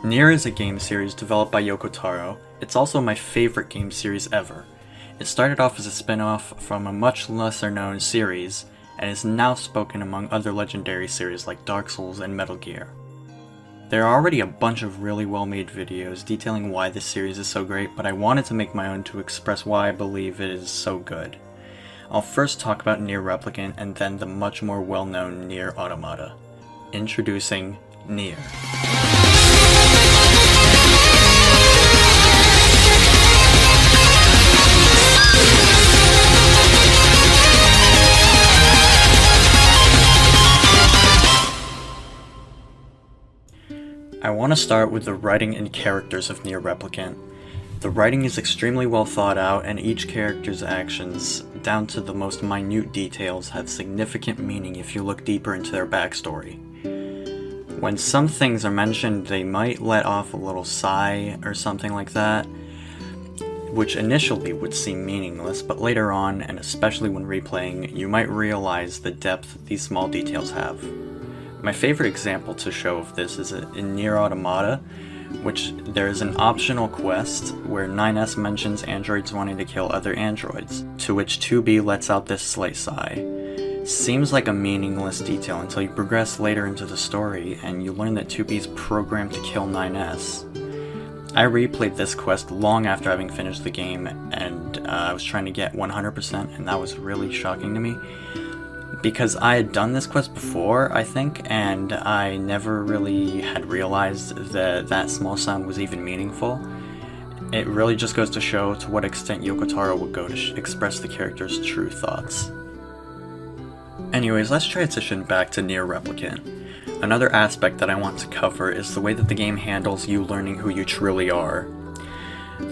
NieR is a game series developed by Yoko Taro. It's also my favorite game series ever. It started off as a spin-off from a much lesser known series, and is now spoken among other legendary series like Dark Souls and Metal Gear. There are already a bunch of really well-made videos detailing why this series is so great, but I wanted to make my own to express why I believe it is so good. I'll first talk about NieR Replicant and then the much more well-known NieR Automata. Introducing NieR. I want to start with the writing and characters of NieR Replicant. The writing is extremely well thought out, and each character's actions, down to the most minute details, have significant meaning if you look deeper into their backstory. When some things are mentioned, they might let off a little sigh or something like that, which initially would seem meaningless, but later on, and especially when replaying, you might realize the depth these small details have. My favorite example to show of this is in NieR Automata, which there is an optional quest where 9S mentions androids wanting to kill other androids, to which 2B lets out this slight sigh. Seems like a meaningless detail until you progress later into the story and you learn that 2B is programmed to kill 9S. I replayed this quest long after having finished the game, and I was trying to get 100%, and that was really shocking to me. Because I had done this quest before, I think, and I never really had realized that that small sound was even meaningful. It really just goes to show to what extent Yoko Taro would go to express the character's true thoughts. Anyways, let's transition back to NieR Replicant. Another aspect that I want to cover is the way that the game handles you learning who you truly are.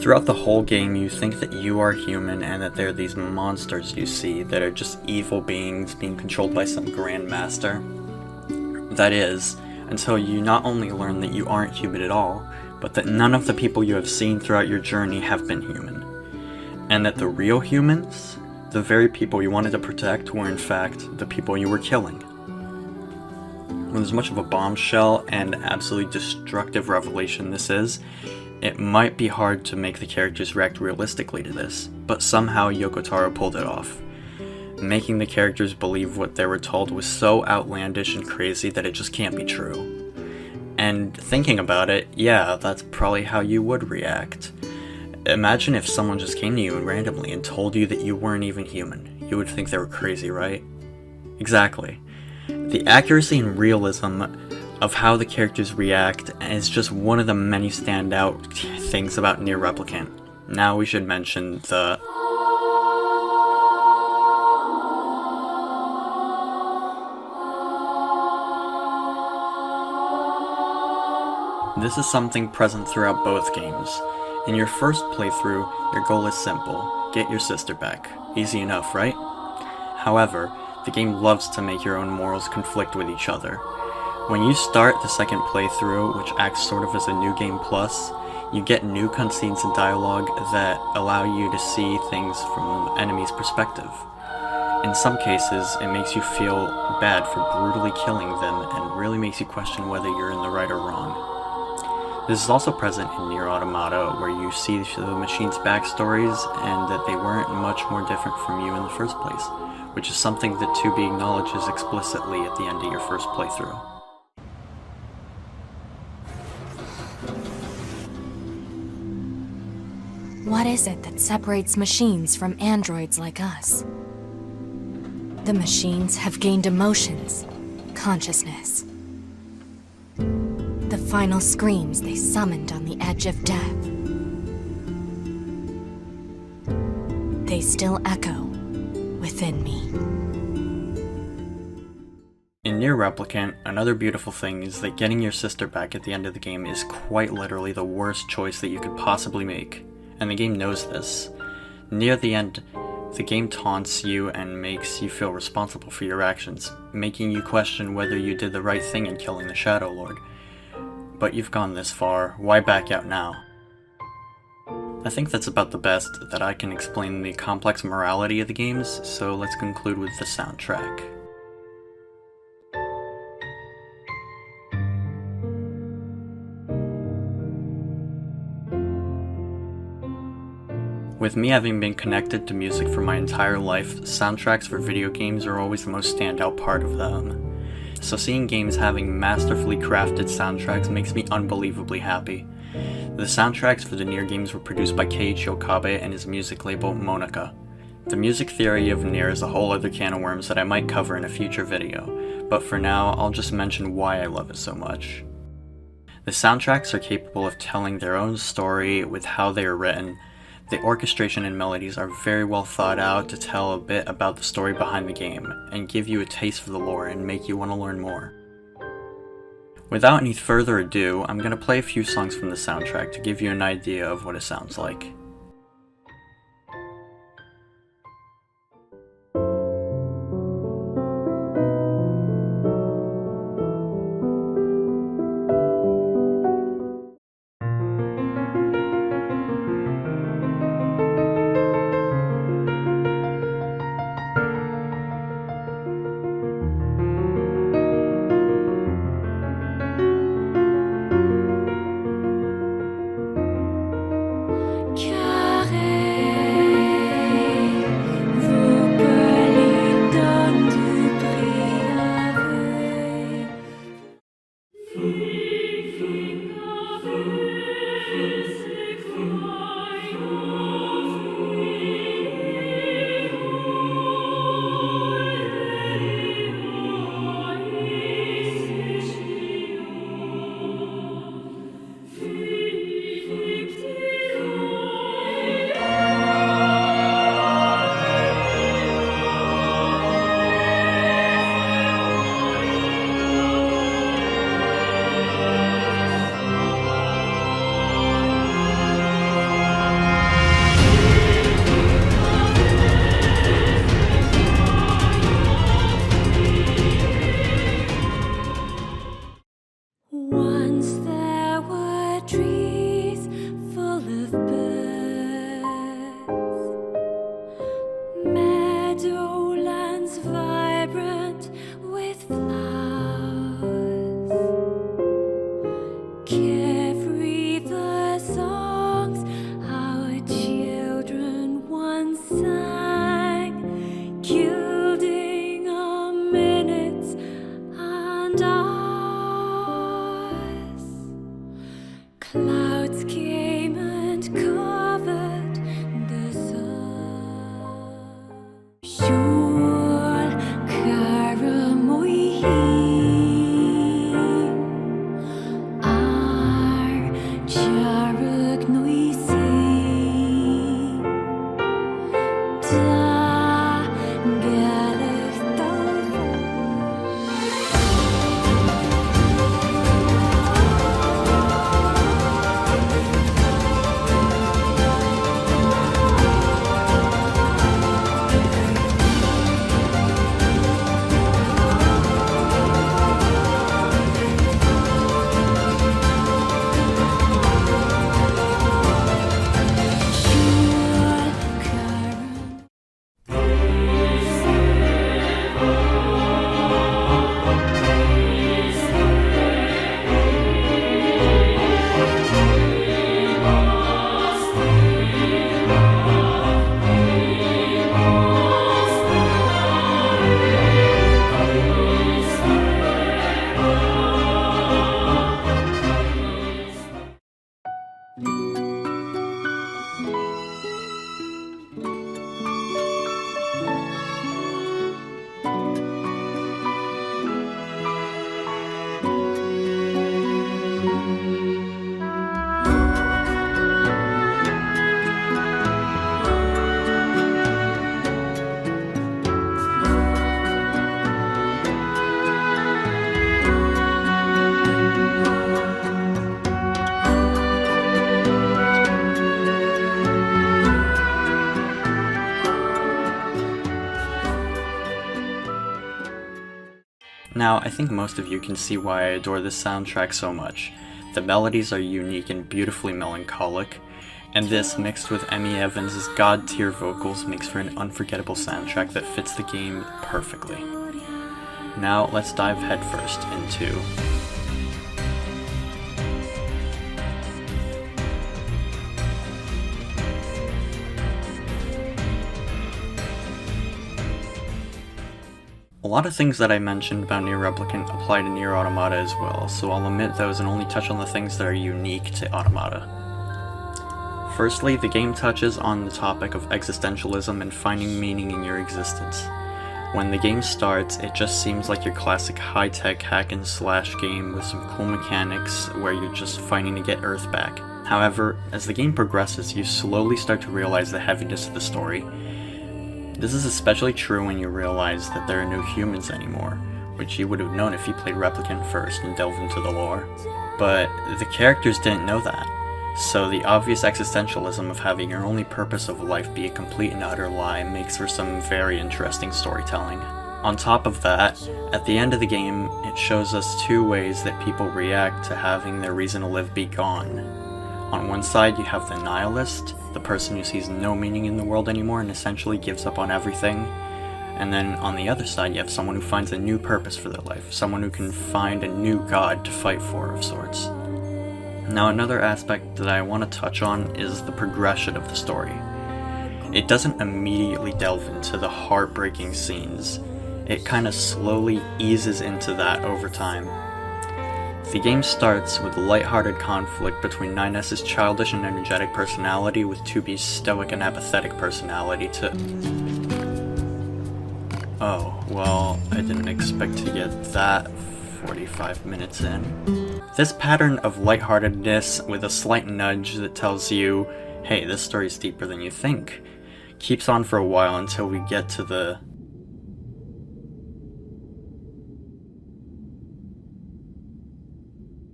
Throughout the whole game, you think that you are human and that there are these monsters you see that are just evil beings being controlled by some grandmaster. That is, until you not only learn that you aren't human at all, but that none of the people you have seen throughout your journey have been human. And that the real humans, the very people you wanted to protect, were in fact the people you were killing. With as much of a bombshell and absolutely destructive revelation this is, it might be hard to make the characters react realistically to this, but somehow Yoko Taro pulled it off, making the characters believe what they were told was so outlandish and crazy that it just can't be true. And thinking about it, yeah, that's probably how you would react. Imagine if someone just came to you randomly and told you that you weren't even human. You would think they were crazy, right? Exactly. The accuracy and realism of how the characters react is just one of the many standout things about NieR Replicant. Now we should mention the This is something present throughout both games. In your first playthrough, your goal is simple: get your sister back. Easy enough, right? However, the game loves to make your own morals conflict with each other. When you start the second playthrough, which acts sort of as a new game plus, you get new cutscenes and dialogue that allow you to see things from the enemy's perspective. In some cases, it makes you feel bad for brutally killing them and really makes you question whether you're in the right or wrong. This is also present in NieR Automata, where you see the machine's backstories and that they weren't much more different from you in the first place, which is something that 2B acknowledges explicitly at the end of your first playthrough. What is it that separates machines from androids like us? The machines have gained emotions, consciousness. The final screams they summoned on the edge of death. They still echo within me. In NieR Replicant, another beautiful thing is that getting your sister back at the end of the game is quite literally the worst choice that you could possibly make. And the game knows this. Near the end, the game taunts you and makes you feel responsible for your actions, making you question whether you did the right thing in killing the Shadow Lord. But you've gone this far, why back out now? I think that's about the best that I can explain the complex morality of the games, so let's conclude with the soundtrack. With me having been connected to music for my entire life, soundtracks for video games are always the most standout part of them. So seeing games having masterfully crafted soundtracks makes me unbelievably happy. The soundtracks for the NieR games were produced by Keiichi Okabe and his music label Monica. The music theory of NieR is a whole other can of worms that I might cover in a future video, but for now I'll just mention why I love it so much. The soundtracks are capable of telling their own story with how they are written. The orchestration and melodies are very well thought out to tell a bit about the story behind the game, and give you a taste for the lore and make you want to learn more. Without any further ado, I'm going to play a few songs from the soundtrack to give you an idea of what it sounds like. Clouds came and covered the sun. Now, I think most of you can see why I adore this soundtrack so much. The melodies are unique and beautifully melancholic, and this, mixed with Emmy Evans' god-tier vocals, makes for an unforgettable soundtrack that fits the game perfectly. Now, let's dive headfirst into A lot of things that I mentioned about NieR Replicant apply to NieR Automata as well, so I'll omit those and only touch on the things that are unique to Automata. Firstly, the game touches on the topic of existentialism and finding meaning in your existence. When the game starts, it just seems like your classic high-tech hack-and-slash game with some cool mechanics where you're just fighting to get Earth back. However, as the game progresses, you slowly start to realize the heaviness of the story. This is especially true when you realize that there are no humans anymore, which you would have known if you played Replicant first and delved into the lore. But the characters didn't know that, so the obvious existentialism of having your only purpose of life be a complete and utter lie makes for some very interesting storytelling. On top of that, at the end of the game, it shows us two ways that people react to having their reason to live be gone. On one side, you have the nihilist, the person who sees no meaning in the world anymore and essentially gives up on everything. And then on the other side, you have someone who finds a new purpose for their life, someone who can find a new god to fight for of sorts. Now, another aspect that I want to touch on is the progression of the story. It doesn't immediately delve into the heartbreaking scenes. It kind of slowly eases into that over time. The game starts with a lighthearted conflict between 9S's childish and energetic personality with 2B's stoic and apathetic personality to... Oh, well, I didn't expect to get that 45 minutes in. This pattern of lightheartedness with a slight nudge that tells you, hey, this story's deeper than you think, keeps on for a while until we get to the...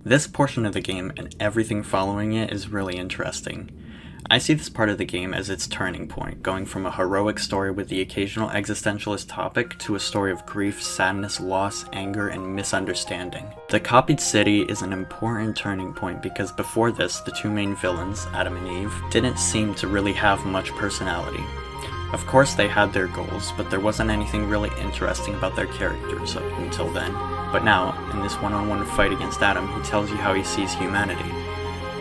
This portion of the game and everything following it is really interesting. I see this part of the game as its turning point, going from a heroic story with the occasional existentialist topic to a story of grief, sadness, loss, anger, and misunderstanding. The copied city is an important turning point because before this, the two main villains, Adam and Eve, didn't seem to really have much personality. Of course they had their goals, but there wasn't anything really interesting about their characters up until then. But now, in this one-on-one fight against Adam, he tells you how he sees humanity.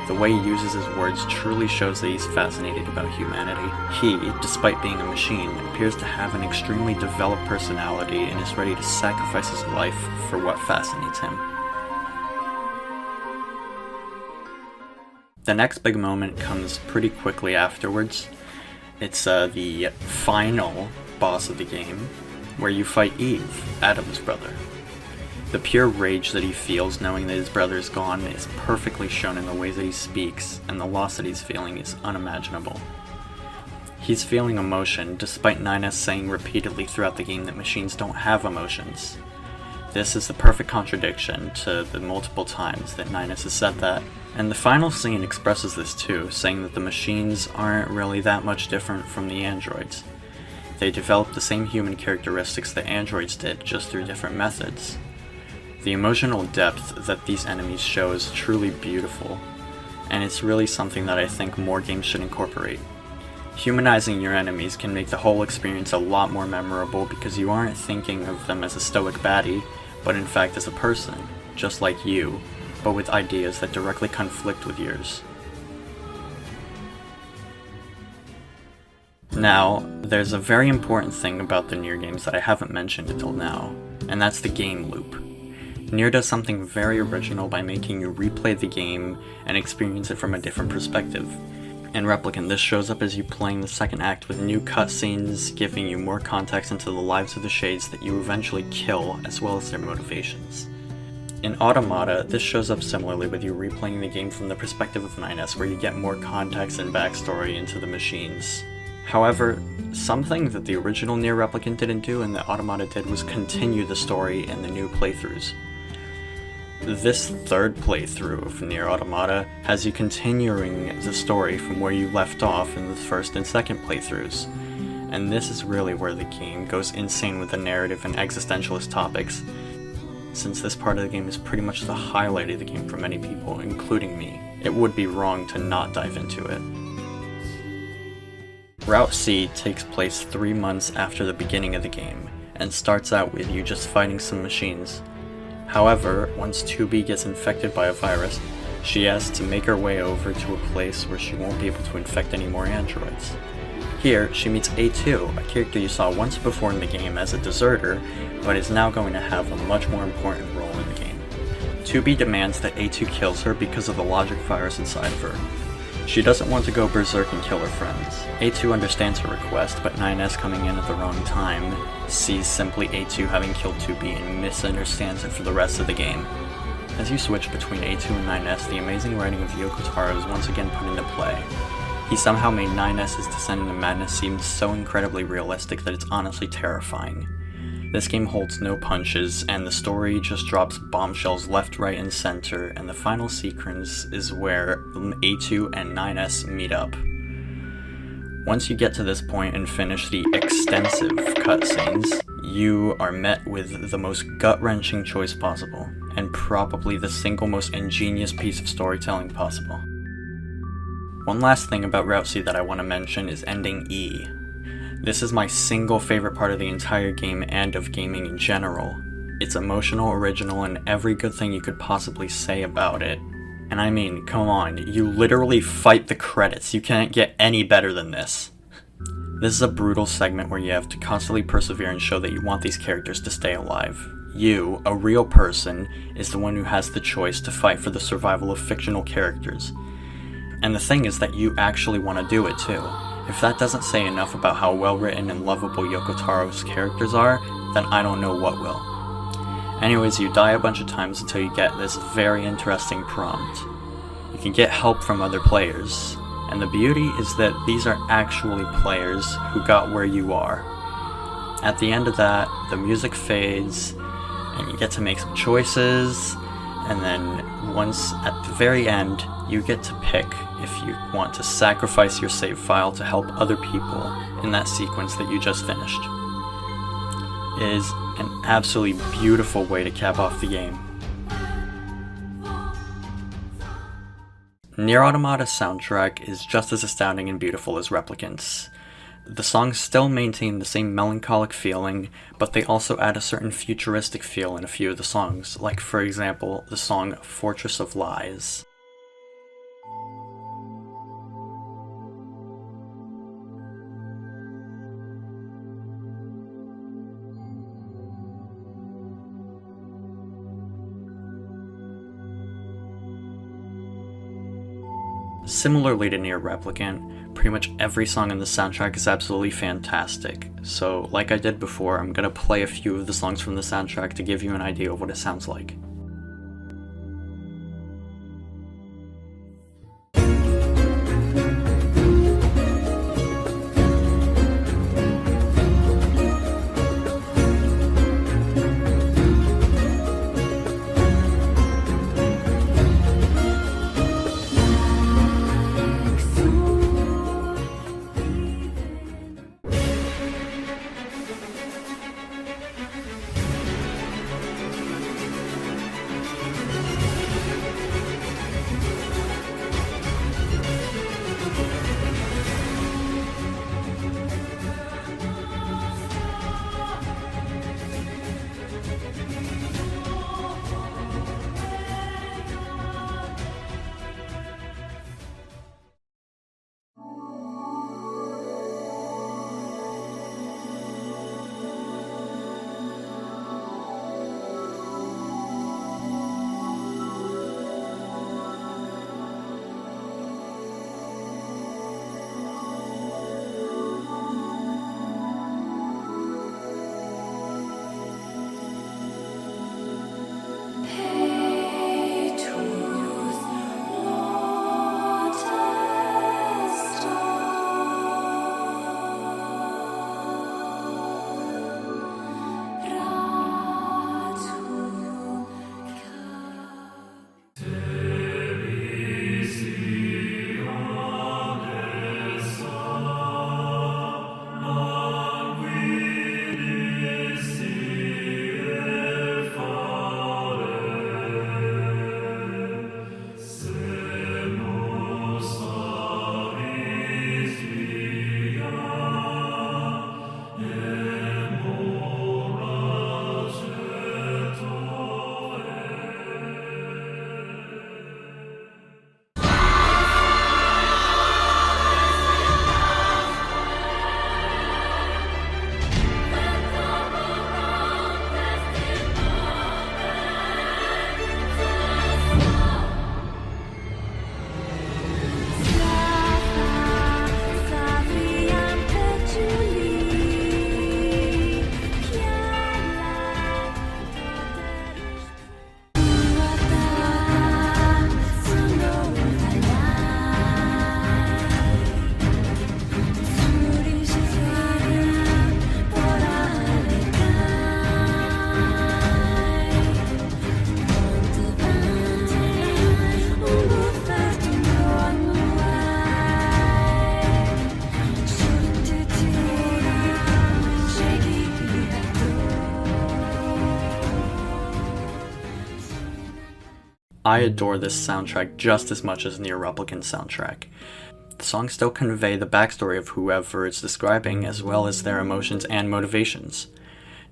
The way he uses his words truly shows that he's fascinated about humanity. He, despite being a machine, appears to have an extremely developed personality and is ready to sacrifice his life for what fascinates him. The next big moment comes pretty quickly afterwards. It's the final boss of the game, where you fight Eve, Adam's brother. The pure rage that he feels knowing that his brother is gone is perfectly shown in the ways that he speaks, and the loss that he's feeling is unimaginable. He's feeling emotion, despite 9S saying repeatedly throughout the game that machines don't have emotions. This is the perfect contradiction to the multiple times that 9S has said that. And the final scene expresses this too, saying that the machines aren't really that much different from the androids. They develop the same human characteristics that androids did, just through different methods. The emotional depth that these enemies show is truly beautiful, and it's really something that I think more games should incorporate. Humanizing your enemies can make the whole experience a lot more memorable because you aren't thinking of them as a stoic baddie, but in fact as a person, just like you, but with ideas that directly conflict with yours. Now, there's a very important thing about the NieR games that I haven't mentioned until now, and that's the game loop. NieR does something very original by making you replay the game and experience it from a different perspective. In Replicant, this shows up as you playing the second act with new cutscenes, giving you more context into the lives of the Shades that you eventually kill, as well as their motivations. In Automata, this shows up similarly with you replaying the game from the perspective of 9S, where you get more context and backstory into the machines. However, something that the original NieR Replicant didn't do and that Automata did was continue the story in the new playthroughs. This third playthrough of NieR Automata has you continuing the story from where you left off in the first and second playthroughs. And this is really where the game goes insane with the narrative and existentialist topics, since this part of the game is pretty much the highlight of the game for many people, including me. It would be wrong to not dive into it. Route C takes place 3 months after the beginning of the game, and starts out with you just fighting some machines. However, once 2B gets infected by a virus, she has to make her way over to a place where she won't be able to infect any more androids. Here, she meets A2, a character you saw once before in the game as a deserter, but is now going to have a much more important role in the game. 2B demands that A2 kills her because of the logic virus inside of her. She doesn't want to go berserk and kill her friends. A2 understands her request, but 9S coming in at the wrong time sees simply A2 having killed 2B and misunderstands it for the rest of the game. As you switch between A2 and 9S, the amazing writing of Yoko Taro is once again put into play. He somehow made 9S's descent into madness seem so incredibly realistic that it's honestly terrifying. This game holds no punches, and the story just drops bombshells left, right, and center, and the final sequence is where A2 and 9S meet up. Once you get to this point and finish the extensive cutscenes, you are met with the most gut-wrenching choice possible, and probably the single most ingenious piece of storytelling possible. One last thing about Route C that I want to mention is ending E. This is my single favorite part of the entire game and of gaming in general. It's emotional, original, and every good thing you could possibly say about it. And I mean, come on, you literally fight the credits. You can't get any better than this. This is a brutal segment where you have to constantly persevere and show that you want these characters to stay alive. You, a real person, is the one who has the choice to fight for the survival of fictional characters. And the thing is that you actually want to do it too. If that doesn't say enough about how well written and lovable Yoko Taro's characters are, then I don't know what will. Anyways, you die a bunch of times until you get this very interesting prompt. You can get help from other players, and the beauty is that these are actually players who got where you are. At the end of that, the music fades, and you get to make some choices, and then once at the very end, you get to pick if you want to sacrifice your save file to help other people in that sequence that you just finished. It is an absolutely beautiful way to cap off the game. NieR Automata's soundtrack is just as astounding and beautiful as Replicant's. The songs still maintain the same melancholic feeling, but they also add a certain futuristic feel in a few of the songs, like for example, the song Fortress of Lies. Similarly to NieR Replicant, pretty much every song in the soundtrack is absolutely fantastic, so like I did before, I'm gonna play a few of the songs from the soundtrack to give you an idea of what it sounds like. I adore this soundtrack just as much as NieR Replicant's soundtrack. The songs still convey the backstory of whoever it's describing, as well as their emotions and motivations.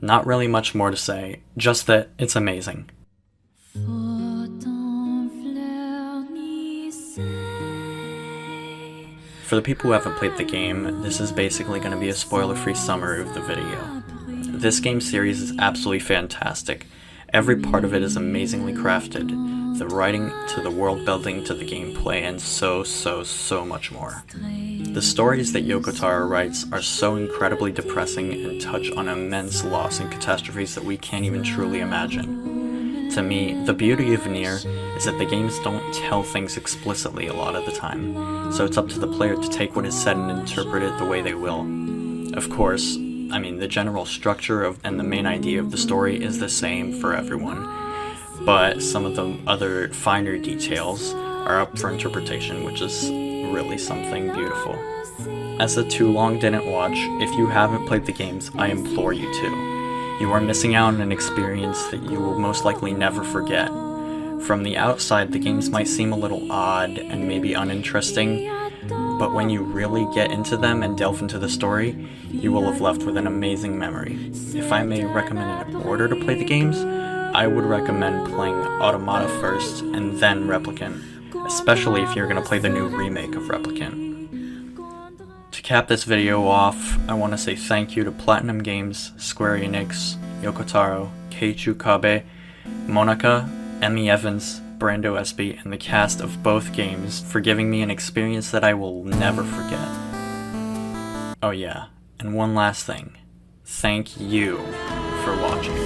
Not really much more to say, just that it's amazing. For the people who haven't played the game, this is basically going to be a spoiler-free summary of the video. This game series is absolutely fantastic. Every part of it is amazingly crafted. The writing, to the world building, to the gameplay, and so much more. The stories that Yoko Taro writes are so incredibly depressing and touch on immense loss and catastrophes that we can't even truly imagine. To me, the beauty of NieR is that the games don't tell things explicitly a lot of the time, so it's up to the player to take what is said and interpret it the way they will. Of course, the general structure and the main idea of the story is the same for everyone, but some of the other finer details are up for interpretation, which is really something beautiful. As the Too Long Didn't Watch, if you haven't played the games, I implore you to. You are missing out on an experience that you will most likely never forget. From the outside, the games might seem a little odd and maybe uninteresting, but when you really get into them and delve into the story, you will have left with an amazing memory. If I may recommend an order to play the games, I would recommend playing Automata first and then Replicant, especially if you're going to play the new remake of Replicant. To cap this video off, I want to say thank you to Platinum Games, Square Enix, Yoko Taro, Keiichi Kabe, Monica, Emmy Evans, BrandoSP, and the cast of both games for giving me an experience that I will never forget. Oh yeah, and one last thing. Thank you for watching.